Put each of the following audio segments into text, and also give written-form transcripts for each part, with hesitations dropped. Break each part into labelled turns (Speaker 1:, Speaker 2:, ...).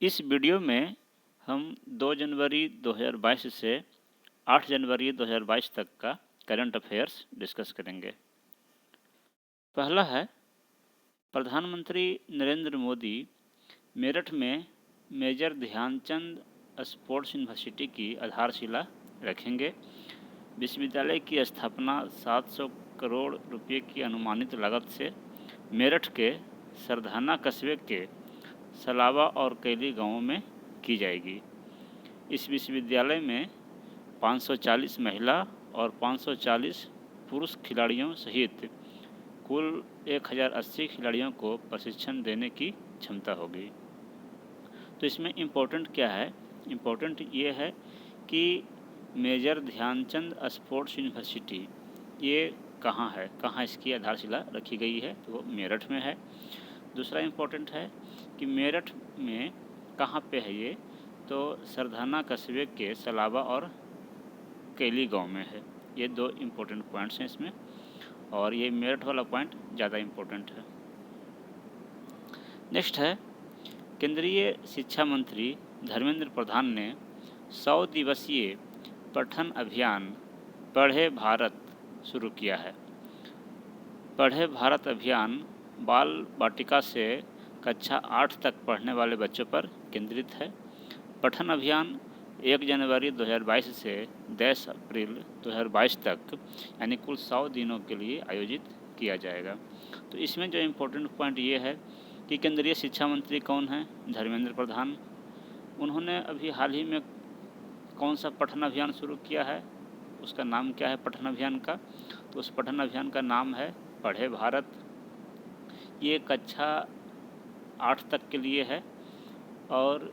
Speaker 1: इस वीडियो में हम 2 जनवरी 2022 से 8 जनवरी 2022 तक का करंट अफेयर्स डिस्कस करेंगे। पहला है, प्रधानमंत्री नरेंद्र मोदी मेरठ में मेजर ध्यानचंद स्पोर्ट्स यूनिवर्सिटी की आधारशिला रखेंगे। विश्वविद्यालय की स्थापना 700 करोड़ रुपये की अनुमानित लागत से मेरठ के सरधाना कस्बे के सलावा और कैली गांवों में की जाएगी। इस विश्वविद्यालय में 540 महिला और 540 पुरुष खिलाड़ियों सहित कुल 1080 खिलाड़ियों को प्रशिक्षण देने की क्षमता होगी। तो इसमें इम्पोर्टेंट क्या है? इम्पोर्टेंट ये है कि मेजर ध्यानचंद स्पोर्ट्स यूनिवर्सिटी ये कहाँ है, कहाँ इसकी आधारशिला रखी गई है, तो वो मेरठ में है। दूसरा इम्पोर्टेंट है कि मेरठ में कहाँ पे है ये, तो सरधाना कस्बे के सलावा और कैली गांव में है। ये 2 इम्पोर्टेंट पॉइंट्स हैं इसमें, और ये मेरठ वाला पॉइंट ज़्यादा इम्पोर्टेंट है। नेक्स्ट है, केंद्रीय शिक्षा मंत्री धर्मेंद्र प्रधान ने 100 दिवसीय पठन अभियान पढ़े भारत शुरू किया है। पढ़े भारत अभियान बाल वाटिका से कक्षा 8 तक पढ़ने वाले बच्चों पर केंद्रित है। पठन अभियान 1 जनवरी 2022 से 10 अप्रैल 2022 तक यानी कुल 100 दिनों के लिए आयोजित किया जाएगा। तो इसमें जो इम्पोर्टेंट पॉइंट ये है कि केंद्रीय शिक्षा मंत्री कौन हैं? धर्मेंद्र प्रधान। उन्होंने अभी हाल ही में कौन सा पठन अभियान शुरू किया है, उसका नाम क्या है पठन अभियान का? तो उस पठन अभियान का नाम है पढ़े भारत। ये कक्षा 8 तक के लिए है और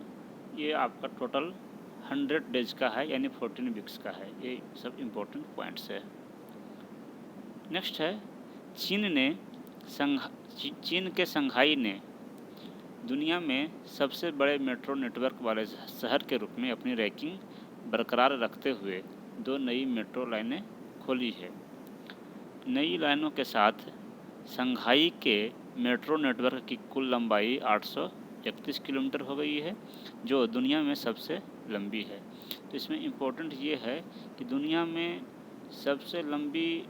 Speaker 1: ये आपका टोटल 100 डेज का है, यानी 14 वीक्स का है। ये सब इम्पोर्टेंट पॉइंट्स है। नेक्स्ट है, चीन के संघाई ने दुनिया में सबसे बड़े मेट्रो नेटवर्क वाले शहर के रूप में अपनी रैंकिंग बरकरार रखते हुए 2 नई मेट्रो लाइनें खोली है। नई लाइनों के साथ संघाई के मेट्रो नेटवर्क की कुल लंबाई 831 किलोमीटर हो गई है, जो दुनिया में सबसे लंबी है। तो इसमें इम्पोर्टेंट ये है कि दुनिया में सबसे लंबी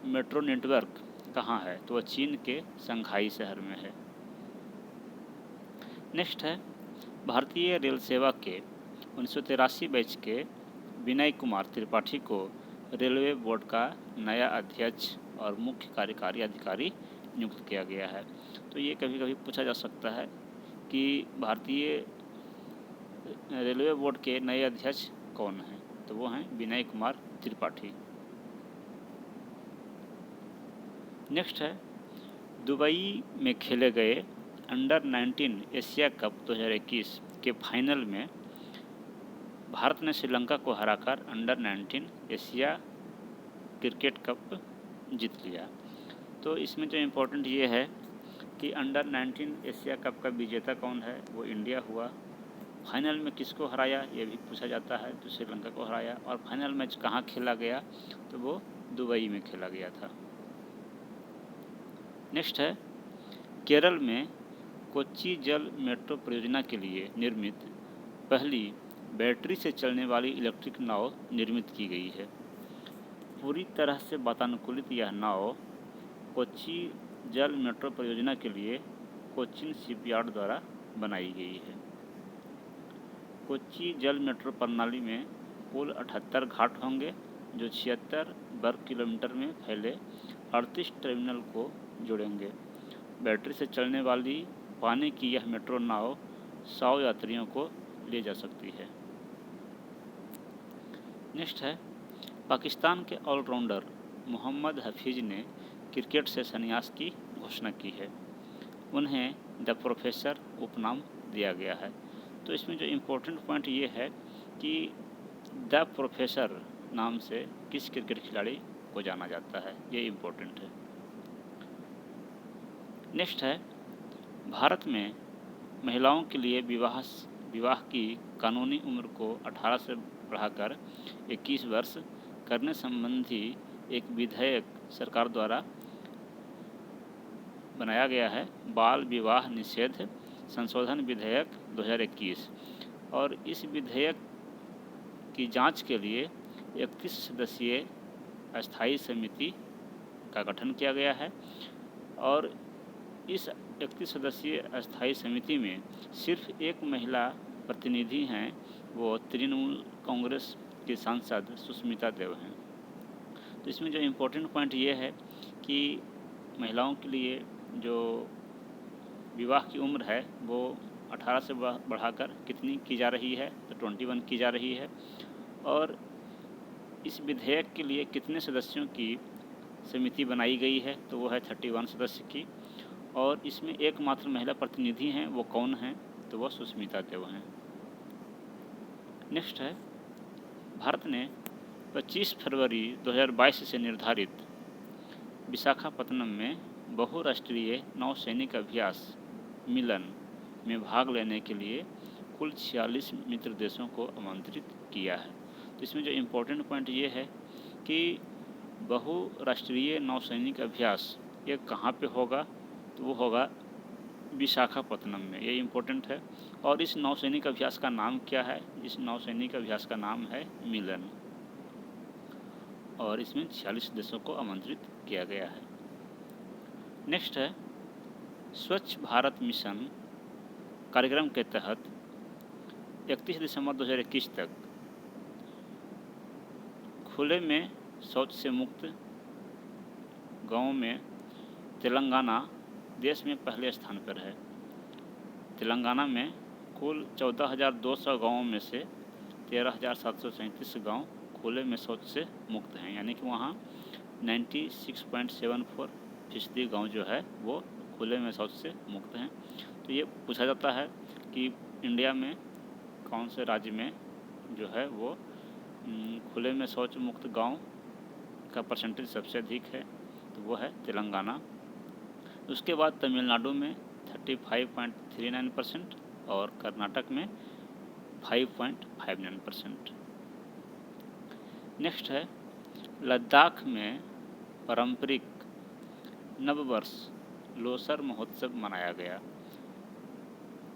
Speaker 1: मेट्रो नेटवर्क कहाँ है, तो वह चीन के संघाई शहर में है। नेक्स्ट है, भारतीय रेल सेवा के 1983 बैच के विनय कुमार त्रिपाठी को रेलवे बोर्ड का नया अध्यक्ष और मुख्य कार्यकारी अधिकारी नियुक्त किया गया है। तो ये कभी कभी पूछा जा सकता है कि भारतीय रेलवे बोर्ड के नए अध्यक्ष कौन हैं, तो वो हैं विनय कुमार त्रिपाठी। नेक्स्ट है, दुबई में खेले गए अंडर 19 एशिया कप 2021 के फाइनल में भारत ने श्रीलंका को हराकर अंडर 19 एशिया क्रिकेट कप जीत लिया। तो इसमें जो इम्पोर्टेंट ये है कि अंडर 19 एशिया कप का विजेता कौन है, वो इंडिया हुआ। फाइनल में किसको हराया, ये भी पूछा जाता है, तो श्रीलंका को हराया। और फाइनल मैच कहाँ खेला गया, तो वो दुबई में खेला गया था। नेक्स्ट है, केरल में कोच्चि जल मेट्रो परियोजना के लिए निर्मित पहली बैटरी से चलने वाली इलेक्ट्रिक नाव निर्मित की गई है। पूरी तरह से वातानुकूलित यह नाव कोच्चि जल मेट्रो परियोजना के लिए कोच्चिन शिपयार्ड द्वारा बनाई गई है। कोच्चि जल मेट्रो प्रणाली में कुल 78 घाट होंगे, जो 76 वर्ग किलोमीटर में फैले 38 टर्मिनल को जोड़ेंगे। बैटरी से चलने वाली पानी की यह मेट्रो नाव 100 यात्रियों को ले जा सकती है। नेक्स्ट है, पाकिस्तान के ऑलराउंडर मोहम्मद हफीज ने क्रिकेट से संन्यास की घोषणा की है। उन्हें द प्रोफेसर उपनाम दिया गया है। तो इसमें जो इम्पोर्टेंट पॉइंट ये है कि द प्रोफेसर नाम से किस क्रिकेट खिलाड़ी को जाना जाता है, ये इम्पोर्टेंट है। नेक्स्ट है, भारत में महिलाओं के लिए विवाह की कानूनी उम्र को 18 से बढ़ाकर 21 वर्ष करने संबंधी एक विधेयक सरकार द्वारा बनाया गया है। बाल विवाह निषेध संशोधन विधेयक 2021 और इस विधेयक की जांच के लिए 31 सदस्यीय अस्थायी समिति का गठन किया गया है और इस 31 सदस्यीय अस्थायी समिति में सिर्फ एक महिला प्रतिनिधि हैं, वो तृणमूल कांग्रेस की सांसद सुष्मिता देव हैं। तो इसमें जो इम्पोर्टेंट पॉइंट ये है कि महिलाओं के लिए जो विवाह की उम्र है वो 18 से बढ़ाकर कितनी की जा रही है, तो 21 की जा रही है। और इस विधेयक के लिए कितने सदस्यों की समिति बनाई गई है, तो वो है 31 सदस्य की। और इसमें एकमात्र महिला प्रतिनिधि हैं, वो कौन हैं, तो वो सुष्मिता देव हैं। नेक्स्ट है, भारत ने 25 फरवरी 2022 से निर्धारित विशाखापत्तनम में बहुराष्ट्रीय नौसैनिक अभ्यास मिलन में भाग लेने के लिए कुल 46 मित्र देशों को आमंत्रित किया है। तो इसमें जो इम्पोर्टेंट पॉइंट ये है कि बहुराष्ट्रीय नौसैनिक अभ्यास ये कहाँ पे होगा, तो वो होगा विशाखापत्तनम में, ये इम्पोर्टेंट है। और इस नौसैनिक अभ्यास का नाम क्या है, इस नौसैनिक अभ्यास का नाम है मिलन और इसमें 46 देशों को आमंत्रित किया गया है। नेक्स्ट है, स्वच्छ भारत मिशन कार्यक्रम के तहत 31 दिसंबर 2021 तक खुले में शौच से मुक्त गाँव में तेलंगाना देश में पहले स्थान पर है। तेलंगाना में कुल 14,200 गाँवों में से 13,737 गाँव खुले में शौच से मुक्त हैं, यानी कि वहाँ 96.74% गाँव जो है वो खुले में शौच से मुक्त हैं। तो ये पूछा जाता है कि इंडिया में कौन से राज्य में जो है वो खुले में शौच मुक्त गांव का परसेंटेज सबसे अधिक है, तो वो है तेलंगाना। उसके बाद तमिलनाडु में 35.39% और कर्नाटक में 5.59%। नेक्स्ट है, लद्दाख में पारंपरिक नववर्ष लोसर महोत्सव मनाया गया।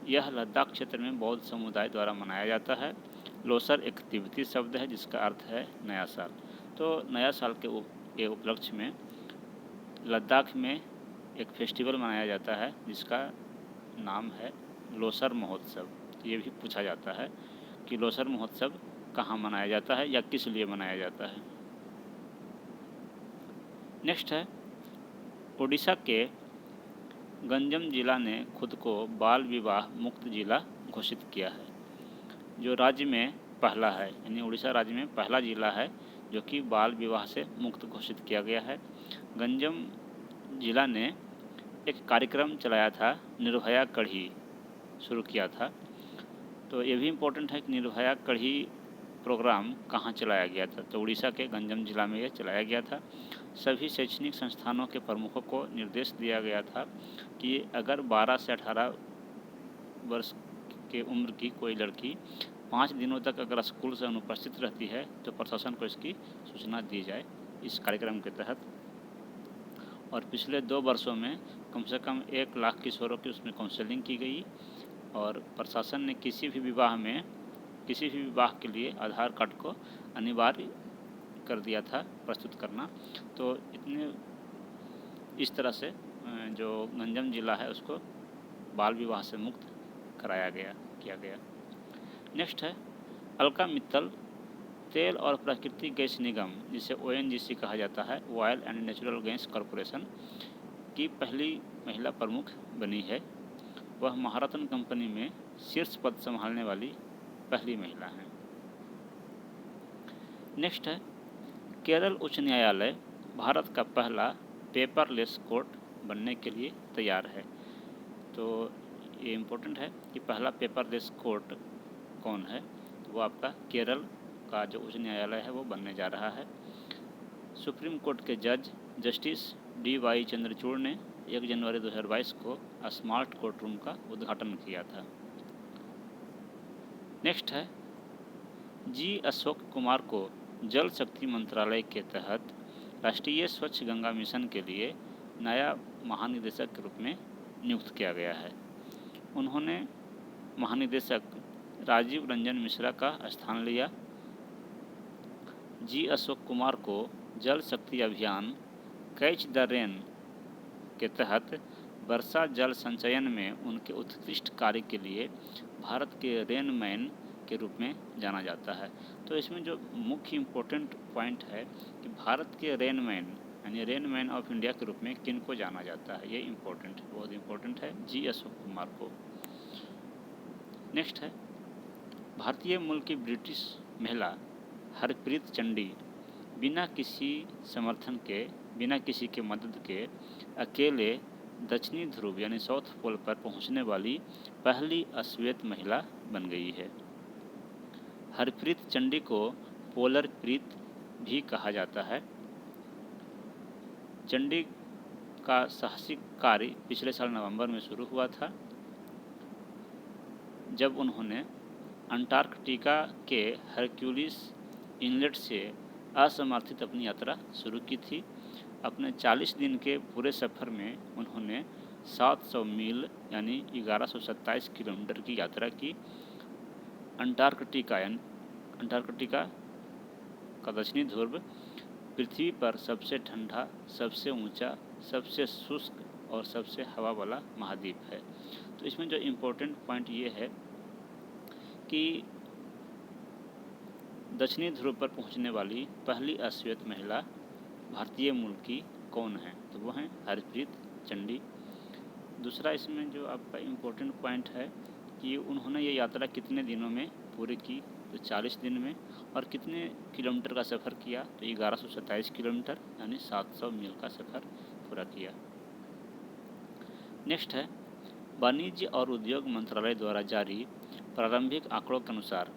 Speaker 1: यह लद्दाख क्षेत्र में बौद्ध समुदाय द्वारा मनाया जाता है। लोसर एक तिब्बती शब्द है जिसका अर्थ है नया साल। तो नया साल के उपलक्ष्य में लद्दाख में एक फेस्टिवल मनाया जाता है जिसका नाम है लोसर महोत्सव। ये भी पूछा जाता है कि लोसर महोत्सव कहाँ मनाया जाता है या किस लिए मनाया जाता है। नेक्स्ट है, उड़ीसा के गंजम जिला ने खुद को बाल विवाह मुक्त जिला घोषित किया है, जो राज्य में पहला है, यानी उड़ीसा राज्य में पहला जिला है जो कि बाल विवाह से मुक्त घोषित किया गया है। गंजम जिला ने एक कार्यक्रम चलाया था, निर्भया कढ़ी शुरू किया था। तो ये भी इम्पोर्टेंट है कि निर्भया कढ़ी प्रोग्राम कहाँ चलाया गया था, तो उड़ीसा के गंजम जिला में यह चलाया गया था। सभी शैक्षणिक संस्थानों के प्रमुखों को निर्देश दिया गया था कि अगर 12 से 18 वर्ष के उम्र की कोई लड़की 5 दिनों तक अगर स्कूल से अनुपस्थित रहती है तो प्रशासन को इसकी सूचना दी जाए इस कार्यक्रम के तहत। और पिछले 2 वर्षों में कम से कम 1 लाख किशोरों की उसमें काउंसलिंग की गई और प्रशासन ने किसी भी विवाह के लिए आधार कार्ड को अनिवार्य कर दिया था प्रस्तुत करना। तो इस तरह से जो गंजम जिला है उसको बाल विवाह से मुक्त किया गया। नेक्स्ट है, अलका मित्तल तेल और प्राकृतिक गैस निगम, जिसे ONGC कहा जाता है, oil and natural gas corporation की पहली महिला प्रमुख बनी है। वह महारत्न कंपनी में शीर्ष पद संभालने वाली पहली महिला हैं। नेक्स्ट है, केरल उच्च न्यायालय भारत का पहला पेपरलेस कोर्ट बनने के लिए तैयार है। तो ये इम्पोर्टेंट है कि पहला पेपरलेस कोर्ट कौन है, तो वो आपका केरल का जो उच्च न्यायालय है वो बनने जा रहा है। सुप्रीम कोर्ट के जज जस्टिस DY चंद्रचूड़ ने 1 जनवरी 2022 को स्मार्ट कोर्ट रूम का उद्घाटन किया था। नेक्स्ट है, G अशोक कुमार को जल शक्ति मंत्रालय के तहत राष्ट्रीय स्वच्छ गंगा मिशन के लिए नया महानिदेशक के रूप में नियुक्त किया गया है। उन्होंने महानिदेशक राजीव रंजन मिश्रा का स्थान लिया। जी अशोक कुमार को जल शक्ति अभियान कैच द रेन के तहत वर्षा जल संचयन में उनके उत्कृष्ट कार्य के लिए भारत के रेन मैन के रूप में जाना जाता है। तो इसमें जो मुख्य इम्पोर्टेंट पॉइंट है कि भारत के रेन मैन यानी रेन मैन ऑफ इंडिया के रूप में किन को जाना जाता है, ये इम्पोर्टेंट बहुत इम्पोर्टेंट है, जी अशोक कुमार को। नेक्स्ट है, भारतीय मूल की ब्रिटिश महिला हरप्रीत चंडी बिना किसी समर्थन के, बिना किसी के मदद के अकेले दक्षिणी ध्रुव यानी साउथ पोल पर पहुंचने वाली पहली अश्वेत महिला बन गई है। हरप्रीत चंडी को पोलर प्रीत भी कहा जाता है। चंडी का साहसिक कार्य पिछले साल नवंबर में शुरू हुआ था, जब उन्होंने अंटार्कटिका के हरक्यूलिस इनलेट से असमर्थित अपनी यात्रा शुरू की थी। अपने 40 दिन के पूरे सफ़र में उन्होंने 700 मील यानी 1127 किलोमीटर की यात्रा की। अंटार्कटिका का दक्षिणी ध्रुव पृथ्वी पर सबसे ठंडा, सबसे ऊंचा, सबसे शुष्क और सबसे हवा वाला महाद्वीप है। तो इसमें जो इम्पोर्टेंट पॉइंट ये है कि दक्षिणी ध्रुव पर पहुंचने वाली पहली अश्वेत महिला भारतीय मूल की कौन है, तो वो हैं हरप्रीत चंडी। दूसरा इसमें जो आपका इम्पोर्टेंट पॉइंट है कि उन्होंने ये यात्रा कितने दिनों में पूरी की, तो 40 दिन में। और कितने किलोमीटर का सफ़र किया, तो 1127 किलोमीटर यानी 700 मील का सफ़र पूरा किया। नेक्स्ट है, वाणिज्य और उद्योग मंत्रालय द्वारा जारी प्रारंभिक आंकड़ों के अनुसार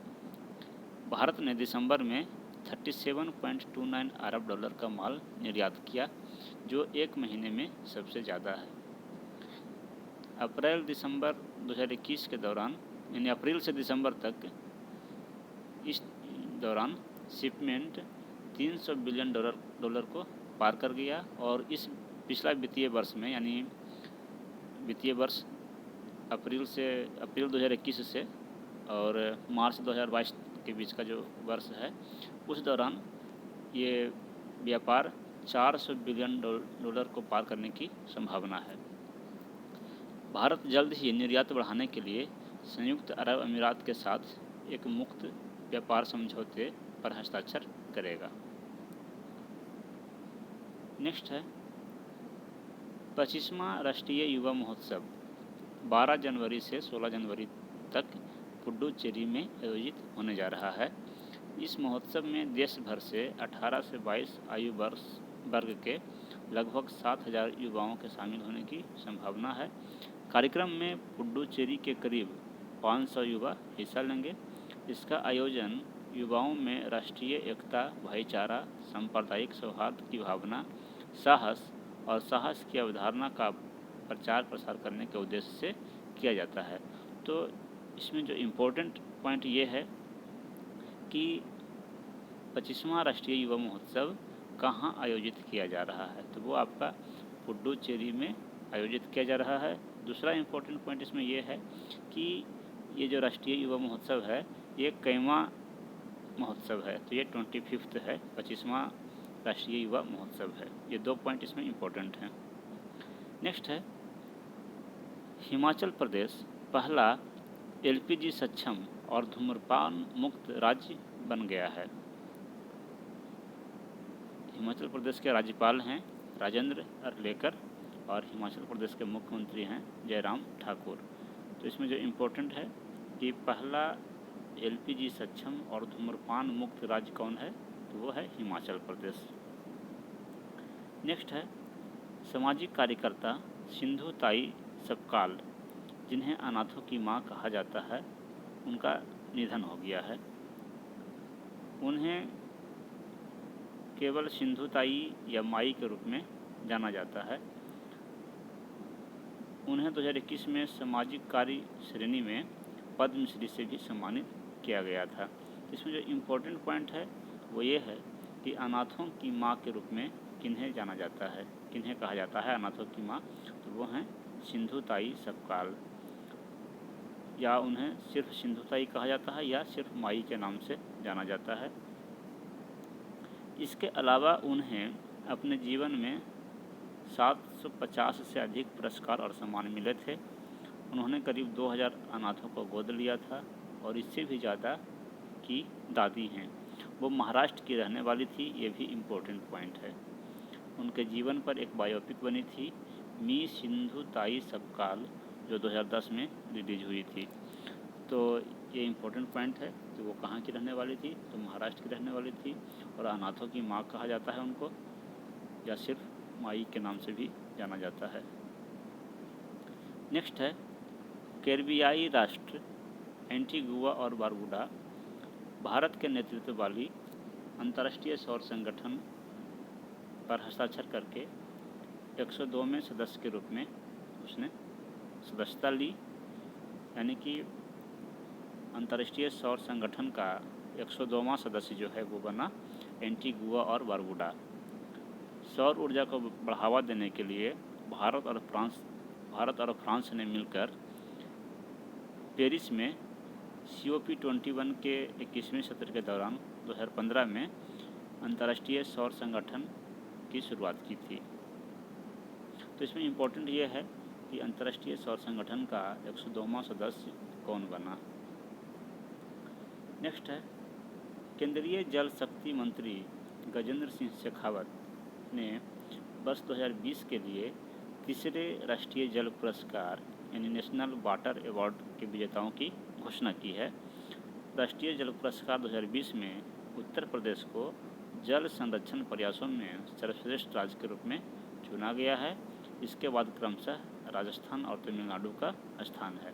Speaker 1: भारत ने दिसंबर में 37.29 अरब डॉलर का माल निर्यात किया, जो एक महीने में सबसे ज़्यादा है। अप्रैल दिसंबर 2021 के दौरान यानी अप्रैल से दिसंबर तक इस दौरान शिपमेंट 300 बिलियन डॉलर को पार कर गया। और इस पिछला वित्तीय वर्ष में यानी वित्तीय वर्ष अप्रैल 2021 से और मार्च 2022 के बीच का जो वर्ष है, उस दौरान ये व्यापार 400 बिलियन डॉलर को पार करने की संभावना है। भारत जल्द ही निर्यात बढ़ाने के लिए संयुक्त अरब अमीरात के साथ एक मुक्त व्यापार समझौते पर हस्ताक्षर करेगा। नेक्स्ट है, 25वां राष्ट्रीय युवा महोत्सव 12 जनवरी से 16 जनवरी तक पुडुचेरी में आयोजित होने जा रहा है। इस महोत्सव में देश भर से 18 से 22 आयु वर्ग के लगभग 7,000 युवाओं के शामिल होने की संभावना है। कार्यक्रम में पुडुचेरी के करीब 500 युवा हिस्सा लेंगे। इसका आयोजन युवाओं में राष्ट्रीय एकता, भाईचारा, सांप्रदायिक सौहार्द की भावना, साहस और साहस की अवधारणा का प्रचार प्रसार करने के उद्देश्य से किया जाता है। तो इसमें जो इम्पोर्टेंट पॉइंट ये है कि 25वां राष्ट्रीय युवा महोत्सव कहाँ आयोजित किया जा रहा है, तो वो आपका पुडुचेरी में आयोजित किया जा रहा है। दूसरा इम्पोर्टेंट पॉइंट इसमें ये है कि ये जो राष्ट्रीय युवा महोत्सव है, ये कईवां महोत्सव है, तो ये 25th है, 25वां राष्ट्रीय युवा महोत्सव है। ये 2 पॉइंट इसमें इम्पोर्टेंट हैं। नेक्स्ट है, हिमाचल प्रदेश पहला LPG सक्षम और धूम्रपान मुक्त राज्य बन गया है। हिमाचल प्रदेश के राज्यपाल हैं राजेंद्र अर्लेकर और हिमाचल प्रदेश के मुख्यमंत्री हैं जयराम ठाकुर। तो इसमें जो इम्पोर्टेंट है कि पहला LPG सक्षम और धूम्रपान मुक्त राज्य कौन है, तो वो है हिमाचल प्रदेश। नेक्स्ट है, सामाजिक कार्यकर्ता सिंधु ताई सपकाल, जिन्हें अनाथों की मां कहा जाता है, उनका निधन हो गया है। उन्हें केवल सिंधु ताई या माई के रूप में जाना जाता है। उन्हें 2021 में सामाजिक कार्य श्रेणी में पद्मश्री से भी सम्मानित किया गया था। इसमें जो इम्पोर्टेंट पॉइंट है वो ये है कि अनाथों की माँ के रूप में किन्हें जाना जाता है, किन्हें कहा जाता है अनाथों की माँ, तो वो हैं सिंधु ताई सपकाल। या उन्हें सिर्फ सिंधु ताई कहा जाता है या सिर्फ माई के नाम से जाना जाता है। इसके अलावा उन्हें अपने जीवन में 750 से अधिक पुरस्कार और सम्मान मिले थे। उन्होंने करीब 2000 अनाथों को गोद लिया था और इससे भी ज़्यादा की दादी हैं। वो महाराष्ट्र की रहने वाली थी, ये भी इम्पोर्टेंट पॉइंट है। उनके जीवन पर एक बायोपिक बनी थी, मी सिंधु ताई सबकाल, जो 2010 में रिलीज हुई थी। तो ये इम्पोर्टेंट पॉइंट है कि वो कहाँ की रहने वाली थी, तो महाराष्ट्र की रहने वाली थी और अनाथों की माँ कहा जाता है उनको, या सिर्फ माई के नाम से भी जाना जाता है। नेक्स्ट है कैरिबियाई राष्ट्र एंटीगुआ और बारबुडा भारत के नेतृत्व वाली अंतर्राष्ट्रीय सौर संगठन पर हस्ताक्षर करके 102 में सदस्य के रूप में उसने सदस्यता ली, यानी कि अंतर्राष्ट्रीय सौर संगठन का 102वां सदस्य जो है वो बना एंटीगुआ और बारबुडा। सौर ऊर्जा को बढ़ावा देने के लिए भारत और फ्रांस ने मिलकर पेरिस में COP21 के 21वें सत्र के दौरान 2015 में अंतर्राष्ट्रीय सौर संगठन की शुरुआत की थी। तो इसमें इम्पोर्टेंट ये है कि अंतर्राष्ट्रीय सौर संगठन का 102वां सदस्य कौन बना। नेक्स्ट है केंद्रीय जल शक्ति मंत्री गजेंद्र सिंह शेखावत ने वर्ष 2020 के लिए तीसरे राष्ट्रीय जल पुरस्कार यानी नेशनल वाटर अवार्ड के विजेताओं की घोषणा की है। राष्ट्रीय जल पुरस्कार 2020 में उत्तर प्रदेश को जल संरक्षण प्रयासों में सर्वश्रेष्ठ राज्य के रूप में चुना गया है। इसके बाद क्रमशः राजस्थान और तमिलनाडु का स्थान है।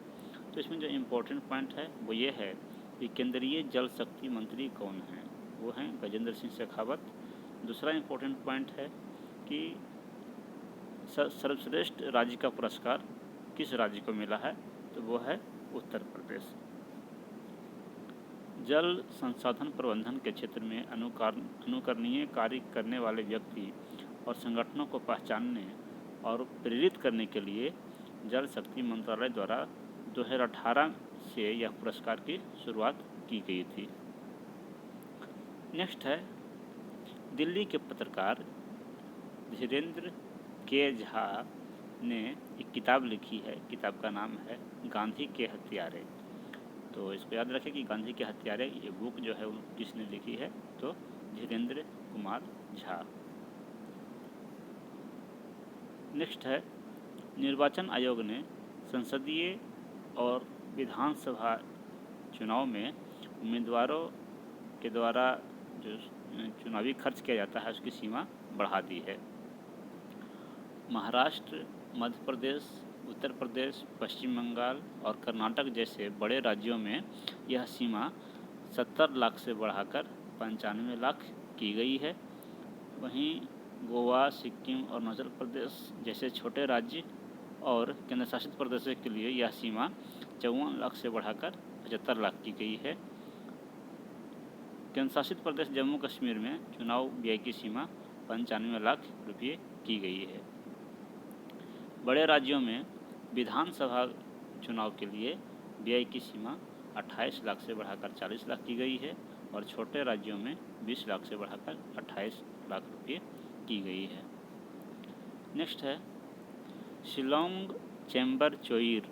Speaker 1: तो इसमें जो इम्पोर्टेंट पॉइंट है वो ये है कि केंद्रीय जल शक्ति मंत्री कौन हैं, वो हैं गजेंद्र सिंह शेखावत। दूसरा इम्पोर्टेंट पॉइंट है कि सर्वश्रेष्ठ राज्य का पुरस्कार किस राज्य को मिला है, तो वो है उत्तर प्रदेश। जल संसाधन प्रबंधन के क्षेत्र में अनुकरणीय कार्य करने वाले व्यक्ति और संगठनों को पहचानने और प्रेरित करने के लिए जल शक्ति मंत्रालय द्वारा 2018 से यह पुरस्कार की शुरुआत की गई थी। नेक्स्ट है दिल्ली के पत्रकार धीरेन्द्र के झा ने एक किताब लिखी है। किताब का नाम है गांधी के हत्यारे। तो इसको याद रखें कि गांधी के हत्यारे ये बुक जो है वो किसने लिखी है, तो धीरेन्द्र कुमार झा। नेक्स्ट है निर्वाचन आयोग ने संसदीय और विधानसभा चुनाव में उम्मीदवारों के द्वारा जो चुनावी खर्च किया जाता है उसकी सीमा बढ़ा दी है। महाराष्ट्र, मध्य प्रदेश, उत्तर प्रदेश, पश्चिम बंगाल और कर्नाटक जैसे बड़े राज्यों में यह सीमा 70 लाख से बढ़ाकर 95 लाख की गई है। वहीं गोवा, सिक्किम और अरुणाचल प्रदेश जैसे छोटे राज्य और केंद्र शासित प्रदेशों के लिए यह सीमा 54 लाख से बढ़ाकर 75 लाख की गई है। केंद्र शासित प्रदेश जम्मू कश्मीर में चुनाव व्यय की सीमा 95 लाख रुपये की गई है। बड़े राज्यों में विधानसभा चुनाव के लिए व्यय की सीमा 28 लाख से बढ़ाकर 40 लाख की गई है और छोटे राज्यों में 20 लाख से बढ़ाकर 28 लाख रुपये की गई है। नेक्स्ट है शिलोंग चैम्बर चोइर,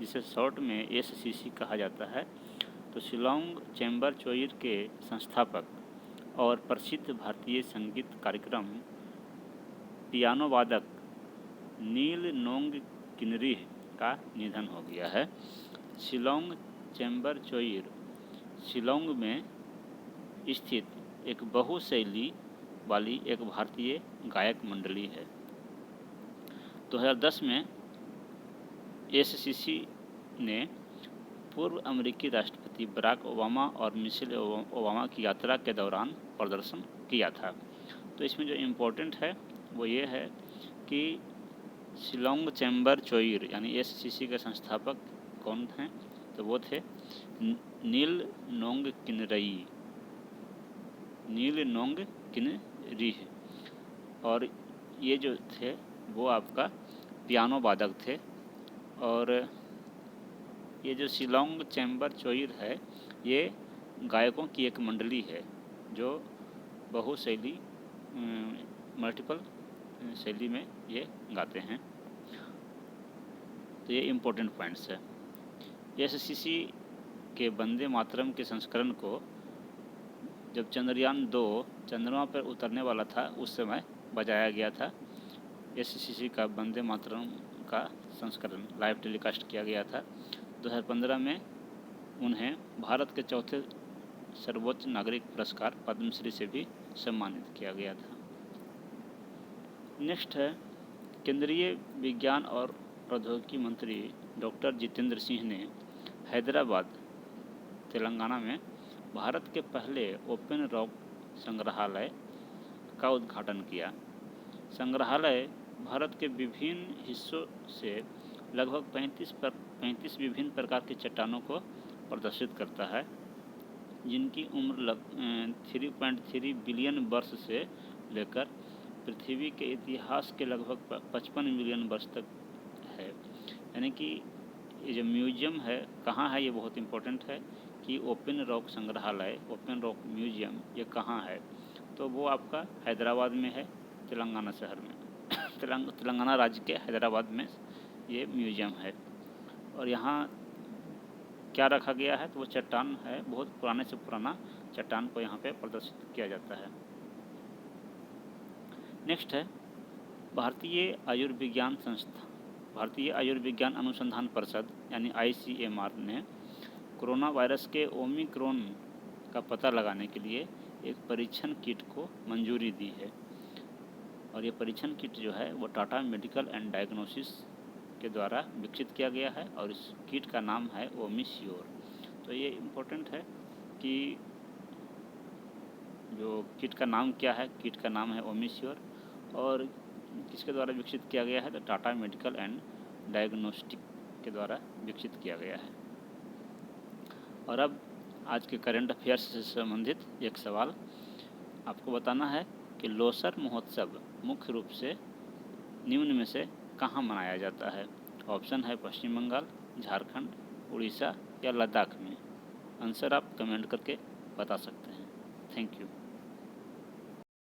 Speaker 1: जिसे शॉर्ट में SCC कहा जाता है। तो शिलोंग चैम्बर चोइर के संस्थापक और प्रसिद्ध भारतीय संगीत कार्यक्रम पियानो वादक नील नोंग किनरिह का निधन हो गया है। शिलोंग चैम्बर चोइर शिलोंग में स्थित एक बहुशैली वाली एक भारतीय गायक मंडली है। 2010 में SCC ने पूर्व अमेरिकी राष्ट्रपति बराक ओबामा और मिशेल ओबामा की यात्रा के दौरान प्रदर्शन किया था। तो इसमें जो इम्पोर्टेंट है वो ये है कि शिलोंग चैम्बर चोइर यानी SCC के संस्थापक कौन हैं, तो वो थे नील नोंग किनरिह, और ये जो थे वो आपका पियानो वादक थे। और ये जो शिलोंग चैम्बर चोइर है, ये गायकों की एक मंडली है जो बहुशैली मल्टीपल शैली में ये गाते हैं। तो ये इम्पोर्टेंट पॉइंट्स है। एससीसी के वंदे मातरम के संस्करण को जब चंद्रयान 2 चंद्रमा पर उतरने वाला था उस समय बजाया गया था। एससीसी का वंदे मातरम का संस्करण लाइव टेलीकास्ट किया गया था। 2015 में उन्हें भारत के चौथे सर्वोच्च नागरिक पुरस्कार पद्मश्री से भी सम्मानित किया गया था। नेक्स्ट है, केंद्रीय विज्ञान और प्रौद्योगिकी मंत्री डॉक्टर जितेंद्र सिंह ने हैदराबाद तेलंगाना में भारत के पहले ओपन रॉक संग्रहालय का उद्घाटन किया। संग्रहालय भारत के विभिन्न हिस्सों से लगभग 35 विभिन्न प्रकार की चट्टानों को प्रदर्शित करता है, जिनकी उम्र 3.3 बिलियन वर्ष से लेकर पृथ्वी के इतिहास के लगभग 55 मिलियन वर्ष तक है। यानी कि ये जो म्यूजियम है कहाँ है, ये बहुत इम्पोर्टेंट है कि ओपन रॉक संग्रहालय, ओपन रॉक म्यूजियम ये कहाँ है। तो वो आपका हैदराबाद में है, तेलंगाना शहर में तेलंगाना राज्य के हैदराबाद में ये म्यूजियम है। और यहाँ क्या रखा गया है, तो वो चट्टान है, बहुत पुराने से पुराना चट्टान को यहाँ पे प्रदर्शित किया जाता है। नेक्स्ट है, भारतीय आयुर्विज्ञान संस्था, भारतीय आयुर्विज्ञान अनुसंधान परिषद यानी ICMR ने कोरोना वायरस के ओमिक्रॉन का पता लगाने के लिए एक परीक्षण किट को मंजूरी दी है। और ये परीक्षण किट जो है वो टाटा मेडिकल एंड डायग्नोसिस के द्वारा विकसित किया गया है और इस किट का नाम है ओमिश्योर। तो ये इम्पोर्टेंट है कि जो किट का नाम क्या है, किट का नाम है ओमिश्योर और किसके द्वारा विकसित किया गया है, तो टाटा मेडिकल एंड डायग्नोस्टिक के द्वारा विकसित किया गया है। और अब आज के करंट अफेयर्स से संबंधित एक सवाल आपको बताना है कि लोसर महोत्सव मुख्य रूप से निम्न में से कहाँ मनाया जाता है। ऑप्शन है पश्चिम बंगाल, झारखंड, उड़ीसा या लद्दाख में। आंसर आप कमेंट करके बता सकते हैं। Thank you.